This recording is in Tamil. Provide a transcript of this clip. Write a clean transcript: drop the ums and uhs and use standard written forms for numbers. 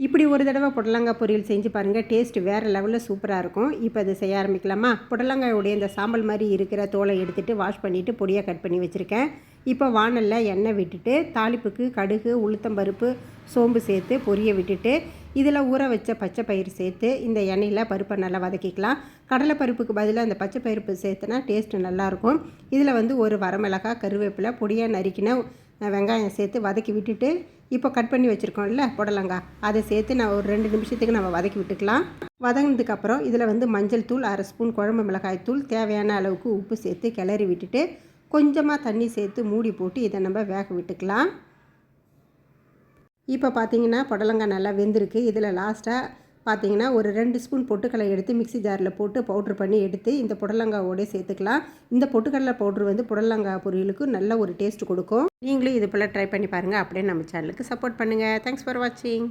இப்படி ஒரு தடவை புடலங்காய் பொரியல் செஞ்சு பாருங்கள், டேஸ்ட் வேறு லெவலில் சூப்பராக இருக்கும். இப்போ அதை செய்ய ஆரம்பிக்கலாமா? புடலங்காயோடைய இந்த சாம்பல் மாதிரி இருக்கிற தோலை எடுத்துகிட்டு வாஷ் பண்ணிவிட்டு பொடியாக கட் பண்ணி வச்சுருக்கேன். இப்போ வாணலில் எண்ணெய் விட்டுட்டு தாளிப்புக்கு கடுகு, உளுத்தம்பருப்பு, சோம்பு சேர்த்து பொரிய விட்டுட்டு இதில் ஊற வச்ச பச்சை பயிறு சேர்த்து இந்த எண்ணெயில் பருப்பை நல்லா வதக்கிக்கலாம். கடலைப்பருப்புக்கு பதிலாக அந்த பச்சை பருப்பு சேர்த்துனா டேஸ்ட்டு நல்லாயிருக்கும். இதில் வந்து ஒரு வரமிளகாய், கருவேப்பிலை, பொடியாக நறுக்கின வெங்காயம் சேர்த்து வதக்கி விட்டுட்டு இப்போ கட் பண்ணி வச்சுருக்கோம்ல புடலங்காய், அதை சேர்த்து நான் ஒரு 2 நிமிஷத்துக்கு நம்ம வதக்கி விட்டுக்கலாம். வதங்கினதுக்கப்புறம் இதில் வந்து மஞ்சள் தூள், 1/2 ஸ்பூன் குழம்பு மிளகாய் தூள், தேவையான அளவுக்கு உப்பு சேர்த்து கிளறி விட்டுட்டு கொஞ்சமாக தண்ணி சேர்த்து மூடி போட்டு இதை நம்ம வேக விட்டுக்கலாம். இப்போ பார்த்திங்கன்னா புடலங்காய் நல்லா வெந்திருக்கு. இதில் லாஸ்ட்டாக பார்த்திங்கன்னா ஒரு 2 ஸ்பூன் பொட்டுக்கடலை எடுத்து மிக்ஸி ஜாரில் போட்டு பவுட்ரு பண்ணி எடுத்து இந்த புடலங்காயோட சேர்த்துக்கலாம். இந்த பொட்டுக்கடலை பவுட்ரு வந்து புடலங்காய் பொரியலுக்கு நல்ல ஒரு டேஸ்ட் கொடுக்கும். நீங்களும் இது போல் ட்ரை பண்ணி பாருங்கள். அப்படியே நம்ம சேனலுக்கு சப்போர்ட் பண்ணுங்கள். தேங்க்ஸ் ஃபார் வாட்சிங்.